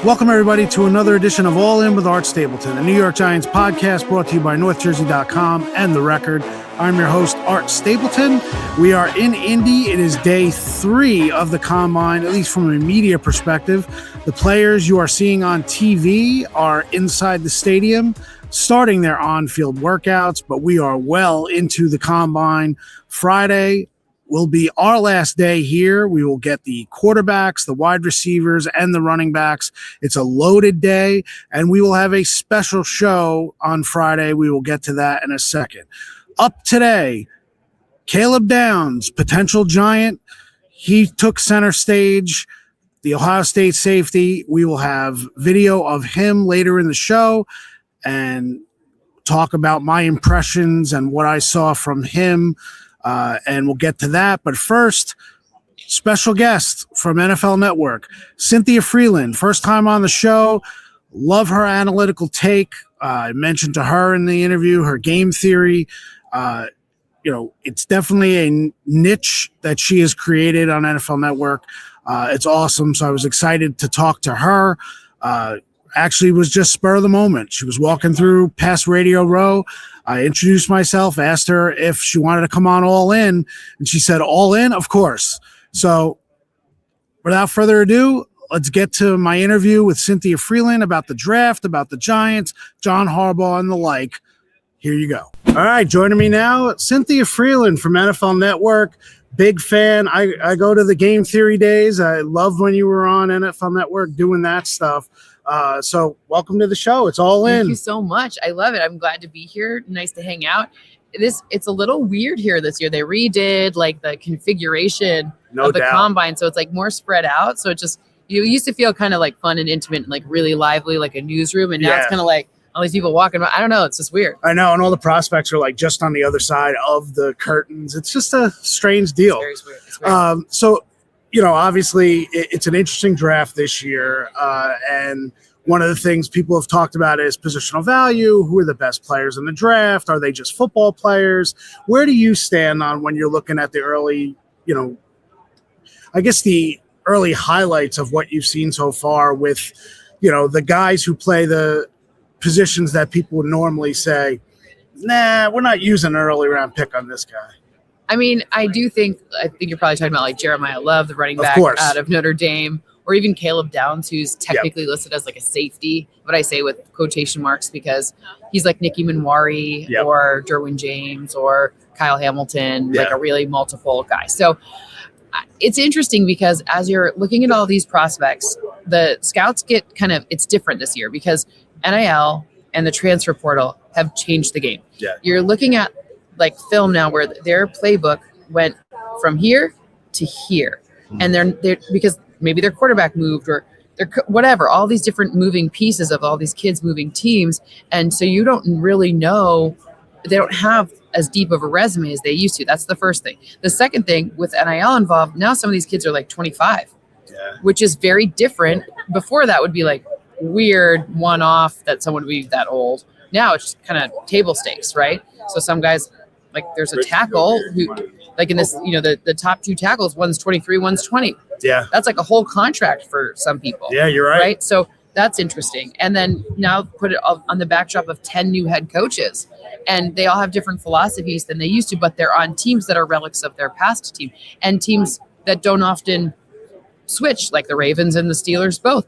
Welcome, everybody, to another edition of All In with Art Stapleton, a New York Giants podcast brought to you by NorthJersey.com and The Record. I'm your host, Art Stapleton. We are in Indy. It is day 3 of the Combine, at least from a media perspective. The players you are seeing on TV are inside the stadium, starting their on-field workouts, but we are well into the Combine. Friday will be our last day here. We will get the quarterbacks, the wide receivers, and the running backs. It's a loaded day, and we will have a special show on Friday. We will get to that in a second. Up today, Caleb Downs, potential Giant. He took center stage, the Ohio State safety. We will have video of him later in the show and talk about my impressions and what I saw from him. And we'll get to that. But first, special guest from NFL Network, Cynthia Freeland. First time on the show. Love her analytical take. I mentioned to her in the interview her game theory. It's definitely a niche that she has created on NFL Network. It's awesome. So I was excited to talk to her. Actually was just spur of the moment. She was walking through past Radio Row. I introduced myself, asked her if she wanted to come on All In, and she said, all in, of course. So without further ado, let's get to my interview with Cynthia Freeland about the draft, about the Giants, John Harbaugh, and the like. Here you go. All right, joining me now, Cynthia Freeland from NFL Network. Big fan. I go to the Game Theory days. I loved when you were on NFL Network doing that stuff. So welcome to the show. It's All In. Thank you so much. I love it. I'm glad to be here. Nice to hang out. It's a little weird here this year. They redid like the configuration of the Combine. So it's like more spread out. So it just, you used to feel kind of like fun and intimate and like really lively, like a newsroom. And now it's kind of like all these people walking by. I don't know. It's just weird. I know. And all the prospects are like just on the other side of the curtains. It's just a strange deal. It's very weird. It's weird. So, obviously it's an interesting draft this year. And one of the things people have talked about is positional value. Who are the best players in the draft? Are they just football players? Where do you stand on when you're looking at the early, the early highlights of what you've seen so far with, the guys who play the positions that people would normally say, nah, we're not using an early round pick on this guy? I mean, I think you're probably talking about like Jeremiah Love, the running back out of Notre Dame, or even Caleb Downs, who's technically listed as like a safety, but I say with quotation marks because he's like Nicky Manwari or Derwin James or Kyle Hamilton, like a really multiple guy. So it's interesting because as you're looking at all these prospects, the scouts get it's different this year because NIL and the transfer portal have changed the game. Yeah. You're looking at like film now where their playbook went from here to here. And they're because maybe their quarterback moved or they're whatever, all these different moving pieces of all these kids moving teams. And so you don't really know, they don't have as deep of a resume as they used to. That's the first thing. The second thing with NIL involved, now some of these kids are like 25, which is very different. Before that would be like weird one-off that someone would be that old. Now it's just kind of table stakes, right? So some guys, like there's a tackle who, like in this, the top 2 tackles, one's 23, one's 20. Yeah. That's like a whole contract for some people. Yeah, you're right. Right? So that's interesting. And then now put it on the backdrop of 10 new head coaches. And they all have different philosophies than they used to, but they're on teams that are relics of their past team and teams that don't often switch, like the Ravens and the Steelers both.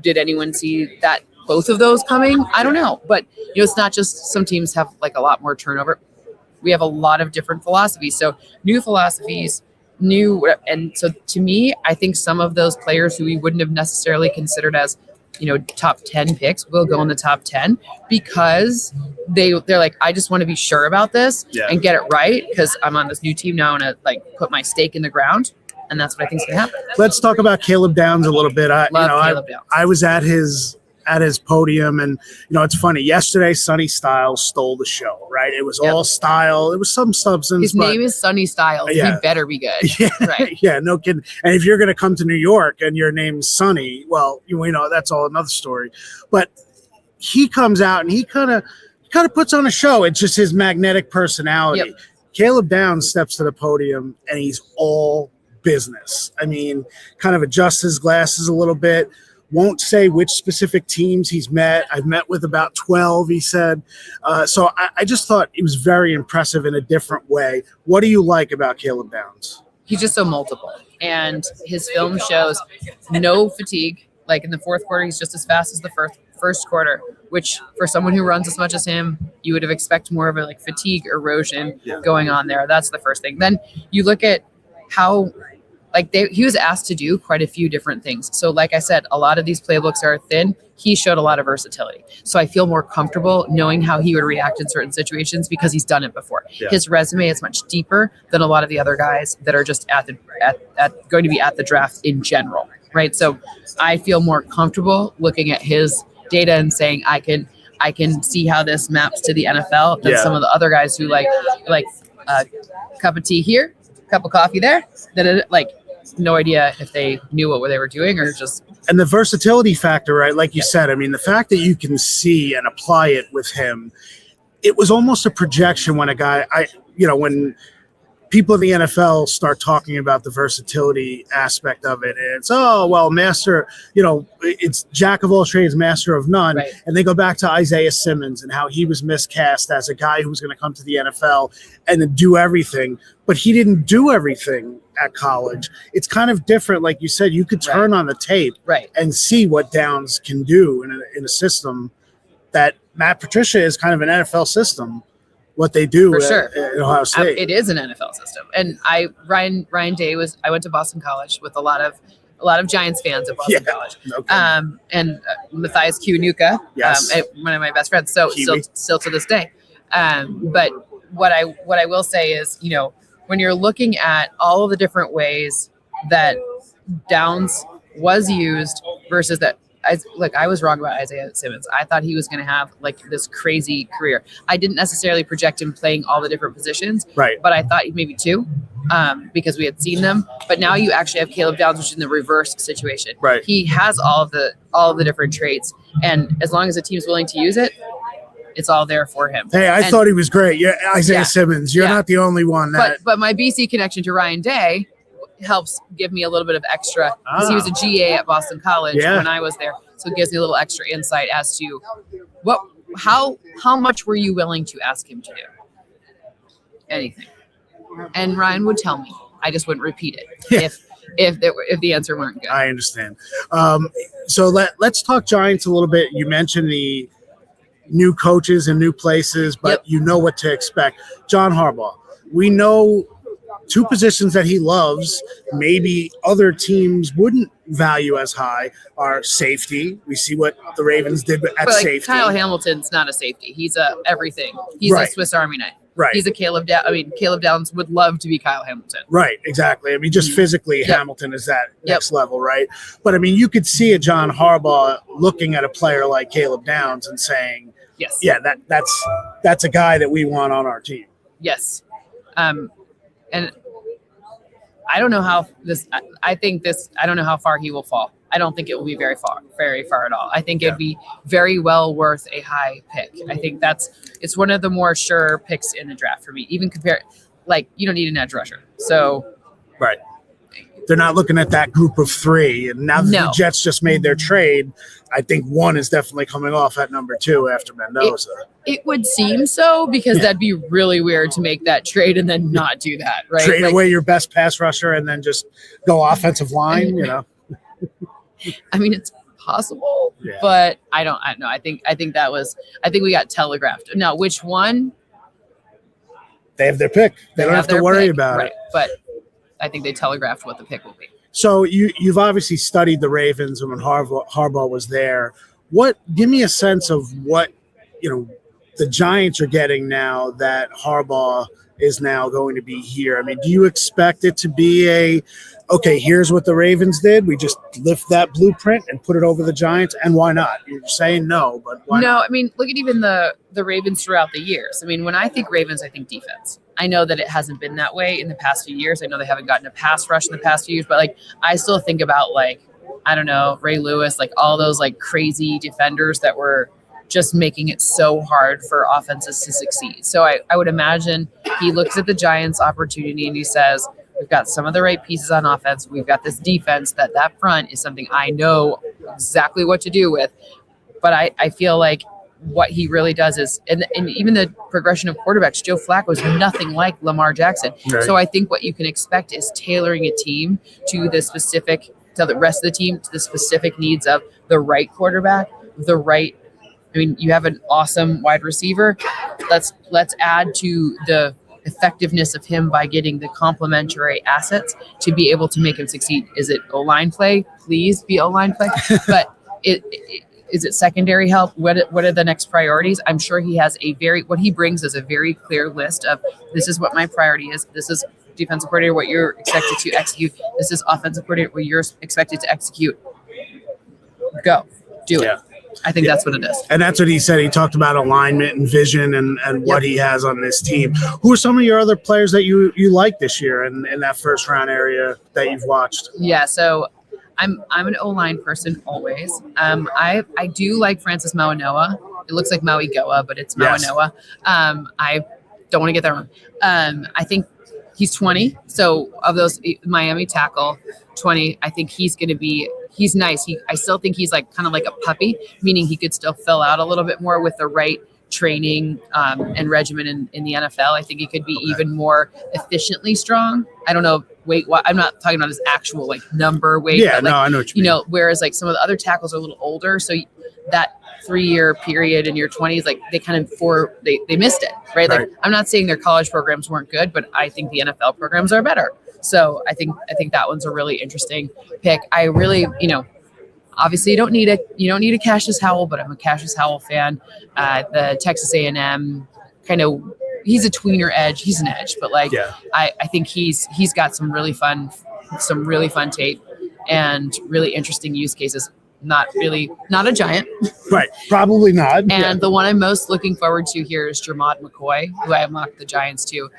Did anyone see that both of those coming? I don't know. But it's not just some teams have like a lot more turnover. We have a lot of different philosophies. So new philosophies, and so to me, I think some of those players who we wouldn't have necessarily considered as, top 10 picks will go in the top 10 because they're like, I just want to be sure about this and get it right because I'm on this new team now and like put my stake in the ground. And that's what I think is going to happen. Let's talk about Caleb Downs a little bit. Caleb Downs. I was at his podium, and it's funny. Yesterday, Sonny Styles stole the show. Right? It was all style. It was some substance. His name is Sonny Styles. He better be good. Yeah, right. Yeah, no kidding. And if you're going to come to New York and your name's Sonny, well, that's all another story. But he comes out and he kind of puts on a show. It's just his magnetic personality. Yep. Caleb Downs steps to the podium and he's all business. I mean, kind of adjusts his glasses a little bit. Won't say which specific teams he's met. I've met with about 12, he said. So I just thought it was very impressive in a different way. What do you like about Caleb Downs? He's just so multiple. And his film shows no fatigue. Like in the fourth quarter, he's just as fast as the first quarter, which for someone who runs as much as him, you would have expected more of a like fatigue erosion going on there. That's the first thing. Then you look at how he was asked to do quite a few different things. So like I said, a lot of these playbooks are thin. He showed a lot of versatility. So I feel more comfortable knowing how he would react in certain situations because he's done it before. Yeah. His resume is much deeper than a lot of the other guys that are just going to be at the draft in general, right? So I feel more comfortable looking at his data and saying I can see how this maps to the NFL than some of the other guys who like a cup of tea here, cup of coffee there, no idea if they knew what they were doing or just. And the versatility factor, right? Like you said, I mean, the fact that you can see and apply it with him, it was almost a projection when when people in the NFL start talking about the versatility aspect of it. And it's, master, it's jack of all trades, master of none. Right. And they go back to Isaiah Simmons and how he was miscast as a guy who was going to come to the NFL and then do everything. But he didn't do everything at college. It's kind of different. Like you said, you could turn on the tape and see what Downs can do in a system that Matt Patricia is kind of an NFL system. What they do at Ohio State. It is an NFL system. And Ryan Day I went to Boston College with a lot of Giants fans at Boston College. Okay. And Matthias Q. Nuka, one of my best friends. So still to this day. But what I will say is, when you're looking at all of the different ways that Downs was used versus that. I was wrong about Isaiah Simmons. I thought he was going to have this crazy career. I didn't necessarily project him playing all the different positions, but I thought maybe two, because we had seen them. But now you actually have Caleb Downs, which is in the reverse situation. Right. He has all of the different traits, and as long as the team's willing to use it, it's all there for him. Hey, I thought he was great. Yeah, Isaiah Simmons. You're not the only one. But my BC connection to Ryan Day helps give me a little bit of extra because he was a GA at Boston College when I was there. So it gives me a little extra insight as to how much were you willing to ask him to do? Anything. And Ryan would tell me. I just wouldn't repeat it if the answer weren't good. I understand. So let's talk Giants a little bit. You mentioned the new coaches and new places, but you know what to expect. John Harbaugh. We know two positions that he loves, maybe other teams wouldn't value as high, are safety. We see what the Ravens did at safety. Kyle Hamilton's not a safety. He's a everything. He's a Swiss Army knife. Right. He's a Caleb Downs would love to be Kyle Hamilton. Right, exactly. I mean, just physically, Hamilton is that next level, right? But, I mean, you could see a John Harbaugh looking at a player like Caleb Downs and saying, that's a guy that we want on our team. Yes. And I don't know how I don't know how far he will fall. I don't think it will be very far at all. I think it'd be very well worth a high pick. I think it's one of the more sure picks in the draft for me. Even you don't need an edge rusher. So. Right. They're not looking at that group of three. And now that the Jets just made their trade, I think one is definitely coming off at number 2 after Mendoza. It would seem so because that'd be really weird to make that trade and then not do that, right? Trade away your best pass rusher and then just go offensive line, I mean, it's possible, but I don't know. I think we got telegraphed. Now, which one? They have their pick. They don't have to worry about it. But I think they telegraphed what the pick will be. So you've obviously studied the Ravens and when Harbaugh was there. Give me a sense of what, the Giants are getting now that Harbaugh is now going to be here. I mean, do you expect it to be here's what the Ravens did. We just lift that blueprint and put it over the Giants. And why not? You're saying no, but why not? I mean, look at even the Ravens throughout the years. I mean, when I think Ravens, I think defense. I know that it hasn't been that way in the past few years. I know they haven't gotten a pass rush in the past few years, but I still think about I don't know, Ray Lewis, all those crazy defenders that were just making it so hard for offenses to succeed. So I would imagine he looks at the Giants' opportunity and he says, we've got some of the right pieces on offense. We've got this defense that front is something I know exactly what to do with. But I feel like what he really does is, and even the progression of quarterbacks, Joe Flacco is nothing like Lamar Jackson. Right. So I think what you can expect is tailoring a team to the rest of the team, to the specific needs of the right quarterback, you have an awesome wide receiver. Let's add to the effectiveness of him by getting the complementary assets to be able to make him succeed. Is it O-line play? Please be O-line play. But is it secondary help? What are the next priorities? I'm sure he has what he brings is a very clear list of, this is what my priority is. This is defensive coordinator, what you're expected to execute. This is offensive coordinator, what you're expected to execute. Go. Do it. I think that's what it is. And that's what he said. He talked about alignment and vision and what he has on this team. Who are some of your other players that you like this year in that first round area that you've watched? Yeah, so I'm an O-line person always. I do like Francis Mauanoa. It looks like Maui Goa, but it's Mauanoa. I don't want to get that wrong. I think he's 20. So of those Miami tackle, 20, I think he's nice. I still think he's like kind of like a puppy, meaning he could still fill out a little bit more with the right training and regimen in the NFL. I think he could be even more efficiently strong. I don't know I'm not talking about his actual like number weight. Yeah, but like, no, I know what you mean. Whereas like some of the other tackles are a little older, so that 3-year period in your 20s, like they kind of they missed it, right? Like I'm not saying their college programs weren't good, but I think the NFL programs are better. So I think that one's a really interesting pick. I really, obviously you don't need a Cassius Howell, but I'm a Cassius Howell fan. The Texas A&M kind of, he's a tweener edge. He's an edge, but I think he's got some really fun tape and really interesting use cases. Not a giant. Right. Probably not. And the one I'm most looking forward to here is Jermod McCoy, who I mocked the Giants to.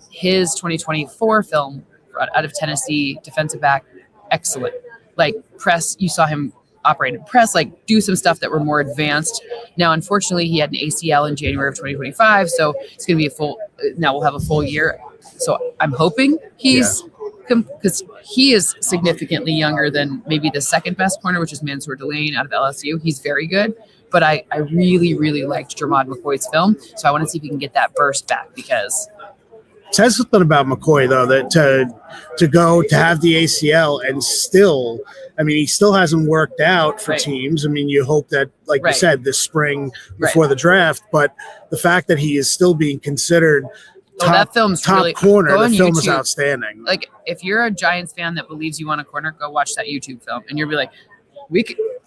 His 2024 film out of Tennessee, defensive back, excellent. Like press, you saw him operate in press, like do some stuff that were more advanced. Now, unfortunately, he had an ACL in January of 2025, so it's going to be now we'll have a full year. So I'm hoping because he is significantly younger than maybe the second best corner, which is Mansour Delane out of LSU. He's very good, but I really, really liked Jermod McCoy's film, so I want to see if he can get that burst back because. Says something about McCoy though, that to have the ACL and still, he still hasn't worked out for teams. You hope that, like you said, this spring before the draft, but the fact that he is still being considered that film's top really corner. The film YouTube. is outstanding. Like if you're a Giants fan that believes you want a corner, go watch that YouTube film, and you'll be like,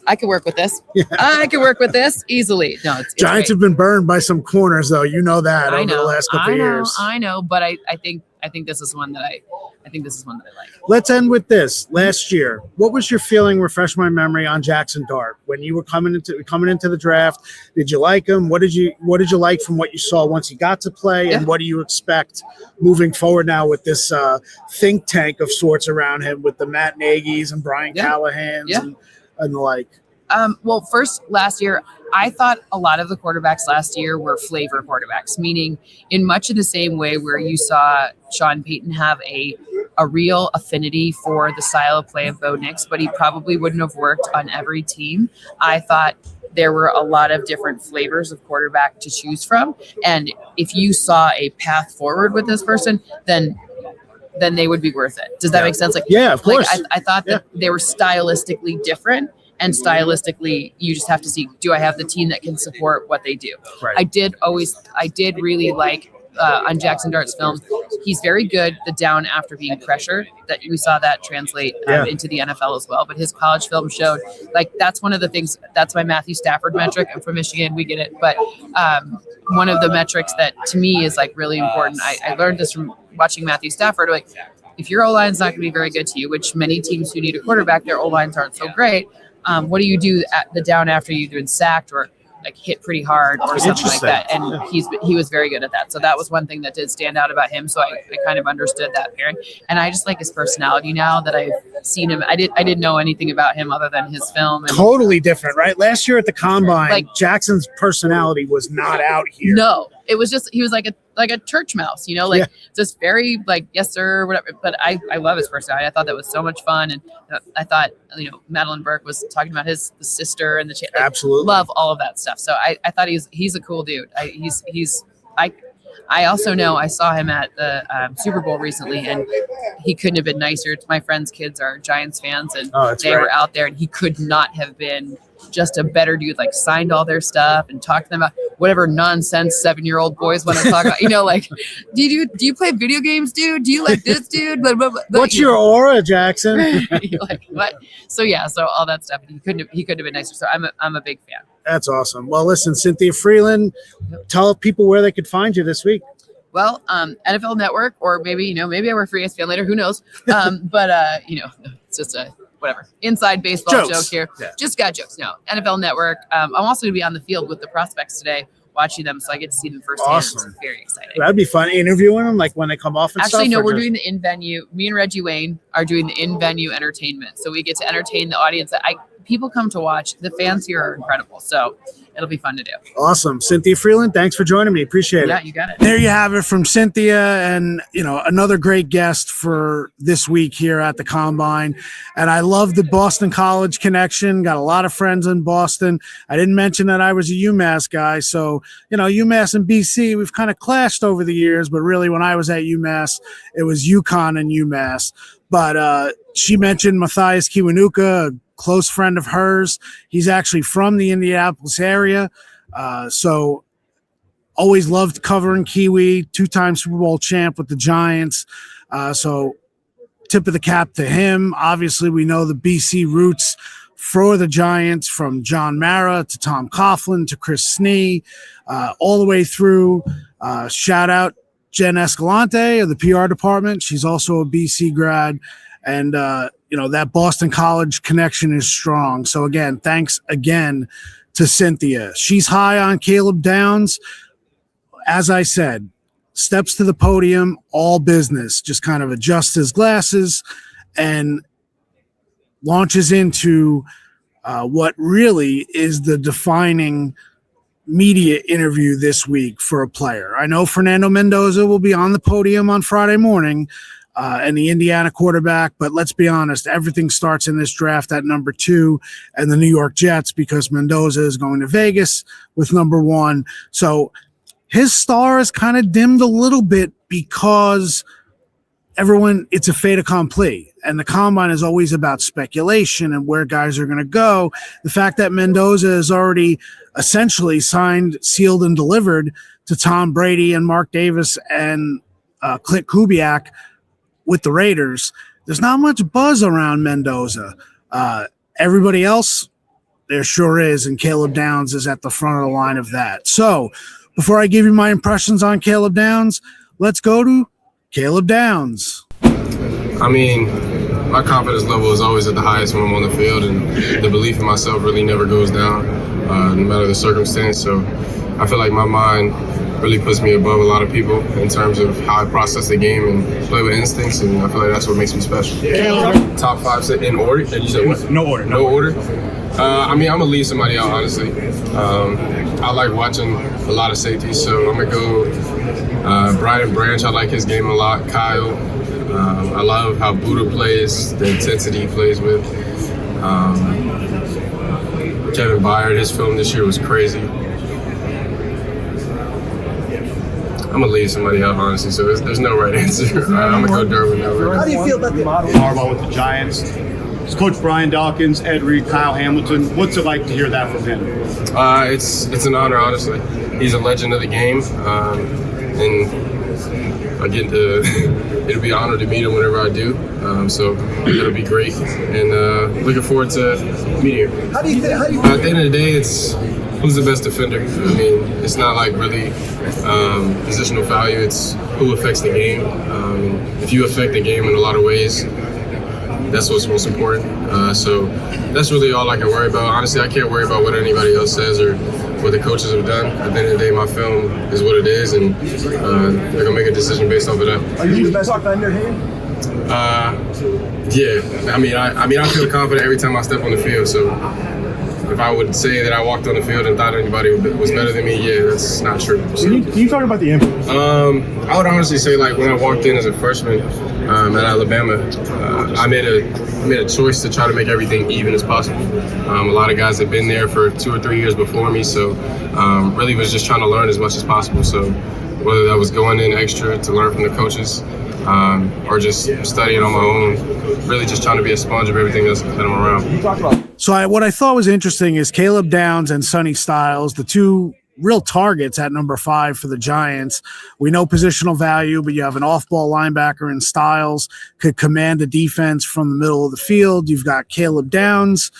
I could work with this. Yeah. I could work with this easily. No, it's Giants have been burned by some corners, though. You know that over the last couple of years. I know, but I think this is one that I like. Let's end with this. Last year, what was your feeling? Refresh my memory on Jackson Dart when you were coming into the draft. Did you like him? What did you like from what you saw once he got to play, and what do you expect moving forward now with this think tank of sorts around him with the Matt Nagy's and Brian Callahan's and the like? Well, first, last year, I thought a lot of the quarterbacks last year were flavor quarterbacks, meaning in much of the same way where you saw Sean Payton have a real affinity for the style of play of Bo Nix, but he probably wouldn't have worked on every team. I thought there were a lot of different flavors of quarterback to choose from. And if you saw a path forward with this person, then they would be worth it. Does that make sense? Of course. I thought that they were stylistically different, and stylistically, you just have to see, do I have the team that can support what they do? Right. I did really like on Jackson Dart's film. He's very good the down after being pressured. That we saw that translate into the NFL as well. But his college film showed that's one of the things. That's my Matthew Stafford metric. I'm from Michigan, we get it. But one of the metrics that to me is really important. I learned this from watching Matthew Stafford. If your O-line's not going to be very good to you, which many teams who need a quarterback, their O-lines aren't so great. What do you do at the down after you've been sacked or hit pretty hard or something like that? And he was very good at that. So that was one thing that did stand out about him. So I kind of understood that pairing. And I just like his personality now that I've seen him. I didn't know anything about him other than his film. And totally different, right? Last year at the Combine, Jackson's personality was not out here. No, it was just he was like like a church mouse, like just very like, yes, sir, whatever. But I love his personality. I thought that was so much fun. And I thought, Madeline Burke was talking about the sister and the absolutely love all of that stuff. So I thought he's a cool dude. I also know I saw him at the Super Bowl recently, and he couldn't have been nicer. My friend's kids are Giants fans, and they were out there, and he could not have been just a better dude. Like, signed all their stuff and talked to them about whatever nonsense 7-year-old boys want to talk about. Like, do you play video games, dude? Do you like this dude? Blah, blah, blah. What's your aura, Jackson? You're like, what? So all that stuff. He couldn't have been nicer. So I'm a big fan. That's awesome. Well, listen, Cynthia Freeland, tell people where they could find you this week. Well, NFL Network, or maybe I work for ESPN later. Who knows? But it's just a whatever inside baseball joke here. Yeah. Just got jokes. No, NFL Network. I'm also going to be on the field with the prospects today, watching them, so I get to see them firsthand. Awesome. It's very exciting. That'd be fun, interviewing them, like when they come off and Actually, stuff. No, we're doing the in-venue. Me and Reggie Wayne are doing the in-venue entertainment, so we get to entertain the audience. People come to watch. The fans here are incredible, so it'll be fun to do. Awesome. Cynthia Freeland, thanks for joining me. Appreciate it. Yeah, you got it. There you have it from Cynthia, and another great guest for this week here at the Combine. And I love the Boston College connection. Got a lot of friends in Boston. I didn't mention that I was a UMass guy, so UMass and BC, we've kind of clashed over the years, but really when I was at UMass, it was UConn and UMass. But she mentioned Matthias Kiwanuka, a close friend of hers. He's actually from the Indianapolis area. So always loved covering Kiwi, 2-time Super Bowl champ with the Giants. So tip of the cap to him. Obviously, we know the BC roots for the Giants, from John Mara to Tom Coughlin to Chris Snee, all the way through. Shout out Jen Escalante of the PR department. She's also a BC grad. And, that Boston College connection is strong. So, again, thanks again to Cynthia. She's high on Caleb Downs. As I said, steps to the podium, all business. Just kind of adjusts his glasses and launches into what really is the defining media interview this week for a player. I know Fernando Mendoza will be on the podium on Friday morning, and the Indiana quarterback, but let's be honest, everything starts in this draft at number 2 and the New York Jets, because Mendoza is going to Vegas with number 1. So his star is kind of dimmed a little bit because it's a fait accompli, and the Combine is always about speculation and where guys are going to go. The fact that Mendoza is already essentially signed, sealed, and delivered to Tom Brady and Mark Davis and Clint Kubiak with the Raiders, there's not much buzz around Mendoza. Everybody else, there sure is, and Caleb Downs is at the front of the line of that. So before I give you my impressions on Caleb Downs, let's go to Caleb Downs. I mean, my confidence level is always at the highest when I'm on the field, and the belief in myself really never goes down, no matter the circumstance. So I feel like my mind really puts me above a lot of people in terms of how I process the game and play with instincts, and I feel like that's what makes me special. Top 5 in order? Did you say what? No order. No order? I mean, I'm going to leave somebody out, honestly. I like watching a lot of safeties, so I'm going to go Brian Branch. I like his game a lot. Kyle. I love how Buddha plays, the intensity he plays with. Kevin Byard, his film this year was crazy. I'm going to leave somebody out, honestly, so there's no right answer. I'm going to go Derwin. How do you feel about the Harbaugh with the Giants? It's Coach Brian Dawkins, Ed Reed, Kyle Hamilton. What's it like to hear that from him? It's an honor, honestly. He's a legend of the game, and I get it'll be an honor to meet him whenever I do. So it'll be great, and looking forward to meeting him. How do you think? At the end of the day, it's who's the best defender. I mean, it's not like really positional value. It's who affects the game. If you affect the game in a lot of ways, that's what's most important. So that's really all I can worry about. Honestly, I can't worry about what anybody else says or what the coaches have done. At the end of the day, my film is what it is, and they're gonna make a decision based off of that. Are you the best defender here? Yeah. I mean, I feel confident every time I step on the field. So if I would say that I walked on the field and thought anybody was better than me, yeah, that's not true. So, can you talk about the impact? I would honestly say, like, when I walked in as a freshman at Alabama, I made a choice to try to make everything even as possible. A lot of guys have been there for 2 or 3 years before me, so really was just trying to learn as much as possible. So whether that was going in extra to learn from the coaches or just studying on my own, really just trying to be a sponge of everything that I'm around. So what I thought was interesting is Caleb Downs and Sonny Styles, the two real targets at number 5 for the Giants. We know positional value, but you have an off-ball linebacker in Styles, could command a defense from the middle of the field. You've got Caleb Downs,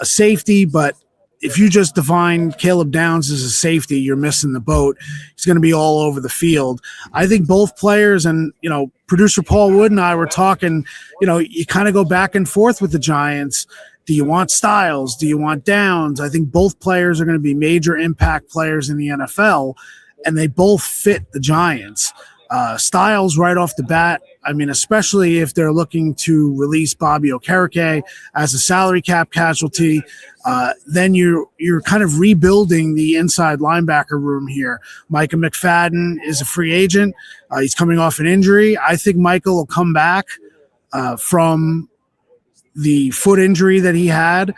a safety, but if you just define Caleb Downs as a safety, you're missing the boat. He's going to be all over the field. I think both players, and, producer Paul Wood and I were talking, you kind of go back and forth with the Giants. Do you want Styles? Do you want Downs? I think both players are going to be major impact players in the NFL, and they both fit the Giants. Styles right off the bat, especially if they're looking to release Bobby Okereke as a salary cap casualty, then you're kind of rebuilding the inside linebacker room here. Micah McFadden is a free agent. He's coming off an injury. I think Michael will come back from the foot injury that he had,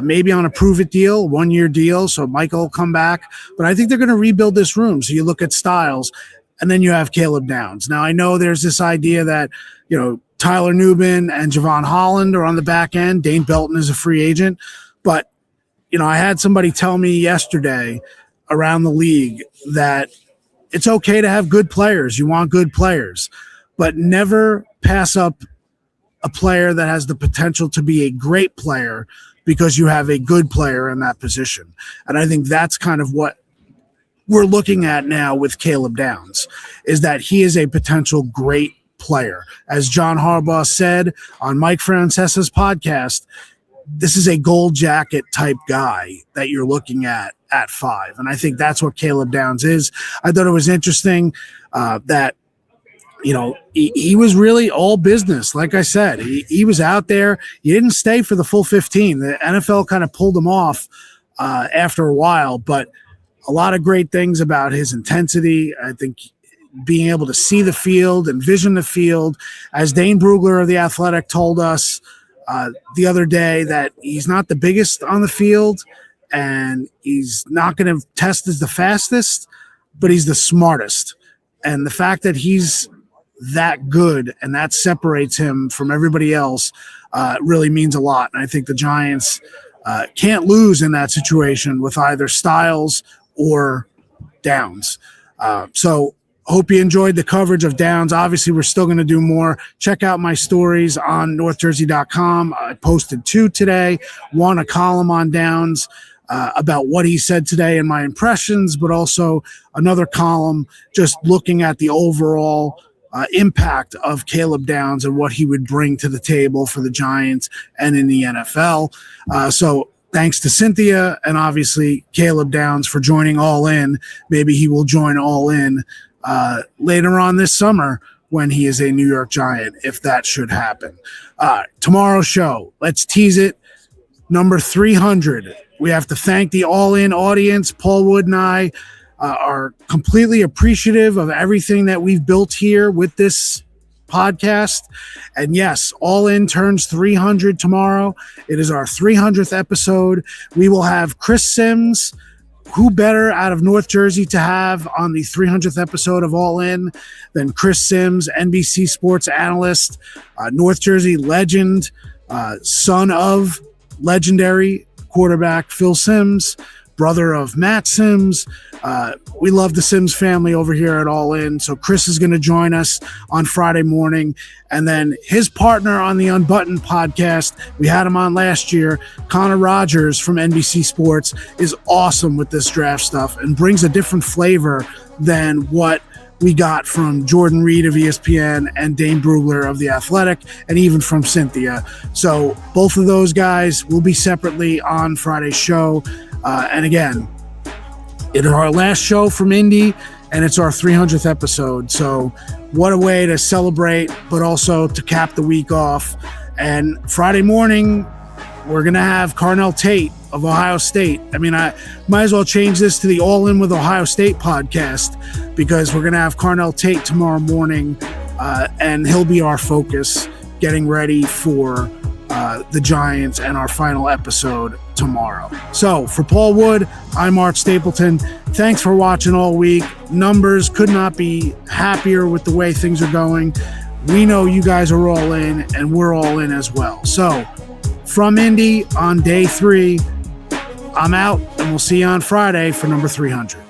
maybe on a prove-it deal, 1-year deal. So Michael will come back. But I think they're going to rebuild this room. So you look at Styles, and then you have Caleb Downs. Now, I know there's this idea that, Tyler Nubin and Javon Holland are on the back end. Dane Belton is a free agent. But, I had somebody tell me yesterday around the league that it's okay to have good players. You want good players. But never pass up a player that has the potential to be a great player because you have a good player in that position. And I think that's kind of what we're looking at now with Caleb Downs, is that he is a potential great player. As John Harbaugh said on Mike Francesa's podcast, this is a gold jacket type guy that you're looking at 5. And I think that's what Caleb Downs is. I thought it was interesting that, he was really all business. Like I said, he was out there. He didn't stay for the full 15. The NFL kind of pulled him off after a while, but a lot of great things about his intensity. I think being able to see the field, envision the field, as Dane Brugler of The Athletic told us the other day, that he's not the biggest on the field and he's not going to test as the fastest, but he's the smartest. And the fact that he's that good and that separates him from everybody else really means a lot. And I think the Giants can't lose in that situation with either Styles or Downs. So hope you enjoyed the coverage of Downs. Obviously, we're still going to do more. Check out my stories on northjersey.com. I posted 2 today. One, a column on Downs about what he said today and my impressions, but also another column just looking at the overall impact of Caleb Downs and what he would bring to the table for the Giants and in the NFL. So thanks to Cynthia and obviously Caleb Downs for joining All In. Maybe he will join All In later on this summer when he is a New York Giant, if that should happen. Tomorrow's show, let's tease it, number 300. We have to thank the All In audience. Paul Wood and I are completely appreciative of everything that we've built here with this podcast. And yes, All In turns 300 tomorrow. It is our 300th episode. We will have Chris Sims. Who better out of North Jersey to have on the 300th episode of All In than Chris Sims, NBC sports analyst, North Jersey legend, son of legendary quarterback Phil Sims, brother of Matt Sims. We love the Sims family over here at All In. So Chris is going to join us on Friday morning. And then his partner on the Unbuttoned podcast, we had him on last year, Connor Rogers from NBC Sports, is awesome with this draft stuff and brings a different flavor than what we got from Jordan Reed of ESPN and Dane Brugler of The Athletic, and even from Cynthia. So both of those guys will be separately on Friday's show. And again, it is our last show from Indy, and it's our 300th episode. So what a way to celebrate, but also to cap the week off. And Friday morning, we're going to have Carnell Tate of Ohio State. I mean, I might as well change this to the All In with Ohio State podcast, because we're going to have Carnell Tate tomorrow morning, and he'll be our focus getting ready for the Giants and our final episode tomorrow. So for Paul Wood, I'm Art Stapleton. Thanks for watching all week. Numbers could not be happier with the way things are going. We know you guys are all in, and we're all in as well. So from Indy on day 3, I'm out, and we'll see you on Friday for number 300.